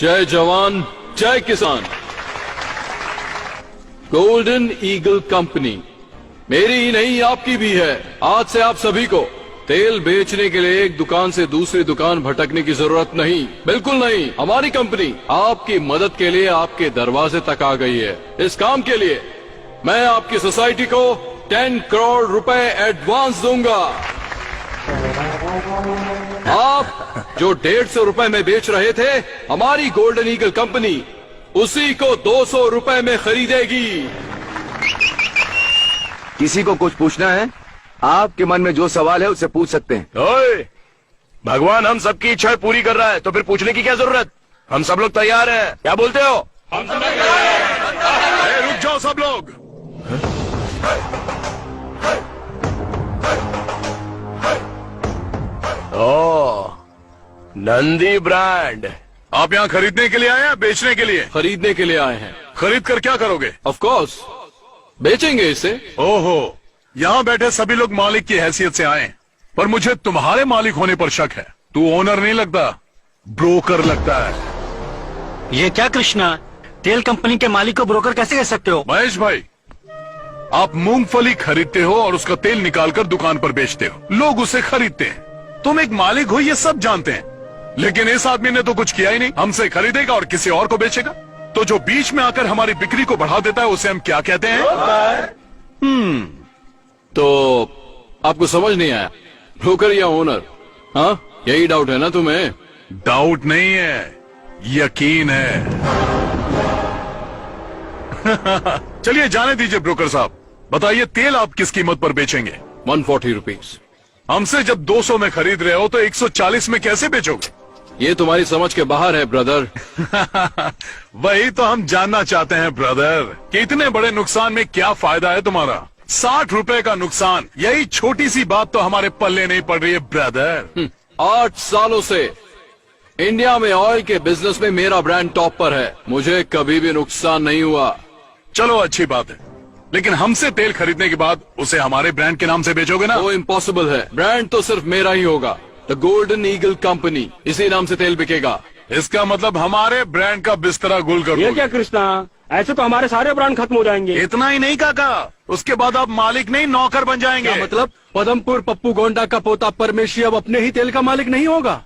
जय जवान जय किसान। गोल्डन ईगल कंपनी मेरी ही नहीं आपकी भी है। आज से आप सभी को तेल बेचने के लिए एक दुकान से दूसरी दुकान भटकने की जरूरत नहीं, बिल्कुल नहीं। हमारी कंपनी आपकी मदद के लिए आपके दरवाजे तक आ गई है। इस काम के लिए मैं आपकी सोसाइटी को 10 करोड़ रुपए एडवांस दूंगा। आप जो 150 रुपए में बेच रहे थे, हमारी गोल्डन ईगल कंपनी उसी को 200 रुपए में खरीदेगी। किसी को कुछ पूछना है? आपके मन में जो सवाल है उससे पूछ सकते हैं। ओए, भगवान हम सबकी इच्छाएं पूरी कर रहा है तो फिर पूछने की क्या जरूरत? हम सब लोग तैयार हैं। क्या बोलते हो? हम सब तैयार हैं। रुक जाओ सब लोग। ओह, नंदी ब्रांड। आप यहाँ खरीदने के लिए आए हैं, बेचने के लिए? खरीदने के लिए आए हैं। खरीद कर क्या करोगे? ऑफ कोर्स बेचेंगे इसे। ओहो, यहाँ बैठे सभी लोग मालिक की हैसियत से आए, पर मुझे तुम्हारे मालिक होने पर शक है। तू ओनर नहीं लगता, ब्रोकर लगता है। ये क्या कृष्णा, तेल कंपनी के मालिक को ब्रोकर कैसे कह सकते हो? महेश भाई, आप मूंगफली खरीदते हो और उसका तेल निकालकर दुकान पर बेचते हो, लोग उसे खरीदते हैं। तुम एक मालिक हो ये सब जानते हैं, लेकिन इस आदमी ने तो कुछ किया ही नहीं। हमसे खरीदेगा और किसी और को बेचेगा। तो जो बीच में आकर हमारी बिक्री को बढ़ा देता है उसे हम क्या कहते हैं? तो आपको समझ नहीं आया, ब्रोकर या ओनर? हाँ, यही डाउट है ना तुम्हें? डाउट नहीं है, यकीन है। चलिए जाने दीजिए ब्रोकर साहब, बताइए तेल आप किस कीमत पर बेचेंगे? 140 रुपीज। हमसे जब 200 में खरीद रहे हो तो 140 में कैसे बेचोगे? ये तुम्हारी समझ के बाहर है ब्रदर। वही तो हम जानना चाहते हैं ब्रदर, कि इतने बड़े नुकसान में क्या फायदा है तुम्हारा? 60 रुपए का नुकसान, यही छोटी सी बात तो हमारे पल्ले नहीं पड़ रही है ब्रदर। 8 सालों से इंडिया में ऑयल के बिजनेस में मेरा ब्रांड टॉप पर है, मुझे कभी भी नुकसान नहीं हुआ। चलो अच्छी बात है, लेकिन हमसे तेल खरीदने के बाद उसे हमारे ब्रांड के नाम से बेचोगे ना? वो इम्पॉसिबल है। ब्रांड तो सिर्फ मेरा ही होगा, द गोल्डन ईगल कंपनी, इसी नाम से तेल बिकेगा। इसका मतलब हमारे ब्रांड का बिस्तरा गुल कर ये दोगे? क्या कृष्णा, ऐसे तो हमारे सारे ब्रांड खत्म हो जाएंगे। इतना ही नहीं काका, उसके बाद आप मालिक नहीं नौकर बन जाएंगे। क्या मतलब? पदमपुर पप्पू गोंडा का पोता परमेशी अब अपने ही तेल का मालिक नहीं होगा?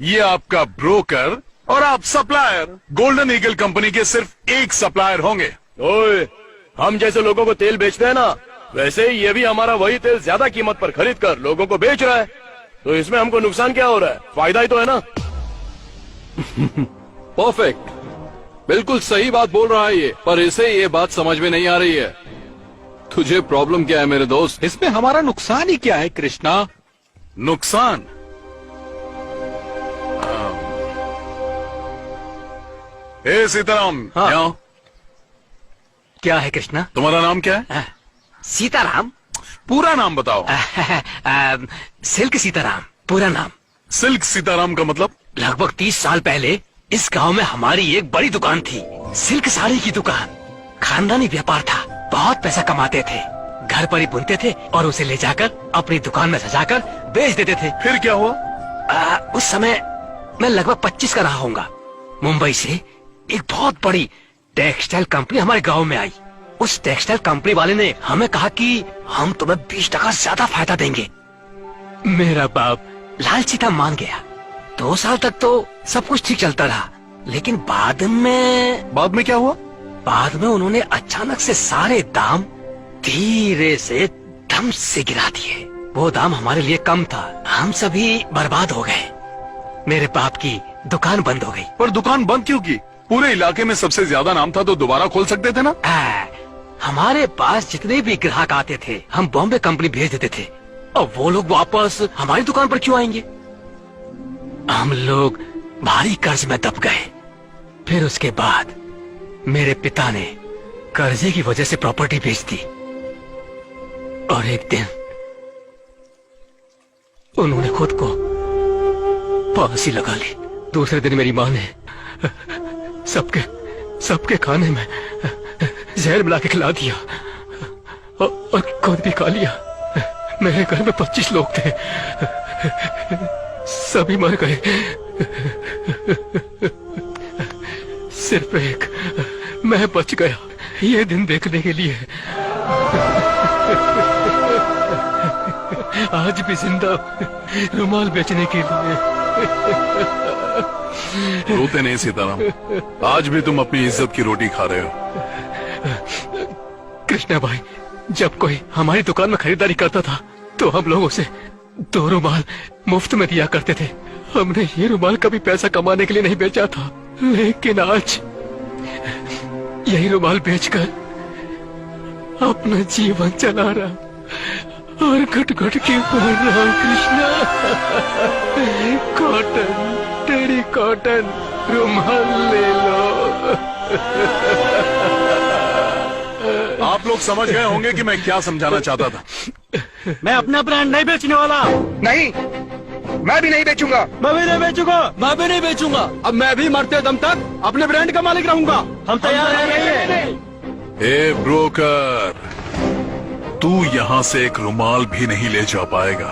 ये आपका ब्रोकर और आप सप्लायर। गोल्डन ईगल कंपनी के सिर्फ एक सप्लायर होंगे। ओए, हम जैसे लोगों को तेल बेचते हैं ना, वैसे ही ये भी हमारा वही तेल ज्यादा कीमत पर खरीद कर लोगों को बेच रहा है। तो इसमें हमको नुकसान क्या हो रहा है? फायदा ही तो है ना। परफेक्ट, बिल्कुल सही बात बोल रहा है ये, पर इसे ये बात समझ में नहीं आ रही है। तुझे प्रॉब्लम क्या है मेरे दोस्त? इसमें हमारा नुकसान ही क्या है कृष्णा? नुकसान? ए सीताराम, हाँ। यहाँ। क्या है कृष्णा? तुम्हारा नाम क्या है? सीताराम। पूरा नाम बताओ। सिल्क सीताराम पूरा नाम। सिल्क सीताराम का मतलब? लगभग 30 साल पहले इस गांव में हमारी एक बड़ी दुकान थी, सिल्क साड़ी की दुकान। खानदानी व्यापार था, बहुत पैसा कमाते थे, घर पर ही बुनते थे और उसे ले जाकर अपनी दुकान में सजाकर बेच देते थे। फिर क्या हुआ? उस समय मैं लगभग 25 का रहा होऊंगा। मुंबई से एक बहुत बड़ी टेक्सटाइल कंपनी हमारे गांव में आई। उस टेक्सटाइल कंपनी वाले ने हमें कहा कि हम तुम्हें 20% ज्यादा फायदा देंगे। मेरा बाप लालची था, मान गया। 2 साल तक तो सब कुछ ठीक चलता रहा, लेकिन बाद में क्या हुआ? बाद में उन्होंने अचानक से सारे दाम धीरे से दम से गिरा दिए। वो दाम हमारे लिए कम था, हम सभी बर्बाद हो गए। मेरे बाप की दुकान बंद हो गई। पर दुकान बंद क्यों की? पूरे इलाके में सबसे ज्यादा नाम था तो दोबारा खोल सकते थे ना? हमारे पास जितने भी ग्राहक आते थे हम बॉम्बे कंपनी भेज देते थे, और वो लोग वापस हमारी दुकान पर क्यों आएंगे? हम लोग भारी कर्ज में दब गए। फिर उसके बाद मेरे पिता ने कर्जे की वजह से प्रॉपर्टी बेच दी, और एक दिन उन्होंने खुद को फांसी लगा ली। दूसरे दिन मेरी माँ ने सबके खाने में जहर मिला के खिला दिया और खुद भी खा लिया। मेरे घर में 25 लोग थे, सभी मर गए। सिर्फ एक मैं बच गया ये दिन देखने के लिए। आज भी जिंदा रुमाल बेचने के लिए। रोते नहीं सीताराम, आज भी तुम अपनी इज्जत की रोटी खा रहे हो। कृष्णा भाई, जब कोई हमारी दुकान में खरीदारी करता था तो हम लोग उसे 2 रुमाल मुफ्त में दिया करते थे। हमने ये रुमाल कभी पैसा कमाने के लिए नहीं बेचा था, लेकिन आज यही रुमाल बेचकर अपना जीवन चला रहा और घट घट के मर रहा हूं। कृष्णा, कॉटन, तेरी कॉटन रुमाल ले लो। आप लोग समझ गए होंगे कि मैं क्या समझाना चाहता था। मैं अपना ब्रांड नहीं बेचने वाला। नहीं, मैं भी नहीं बेचूंगा। मैं भी नहीं बेचूंगा। मैं भी नहीं बेचूंगा। अब मैं भी मरते दम तक अपने ब्रांड का मालिक रहूंगा। हम तैयार हैं। ए ब्रोकर, तू यहाँ से एक रुमाल भी नहीं ले जा पाएगा।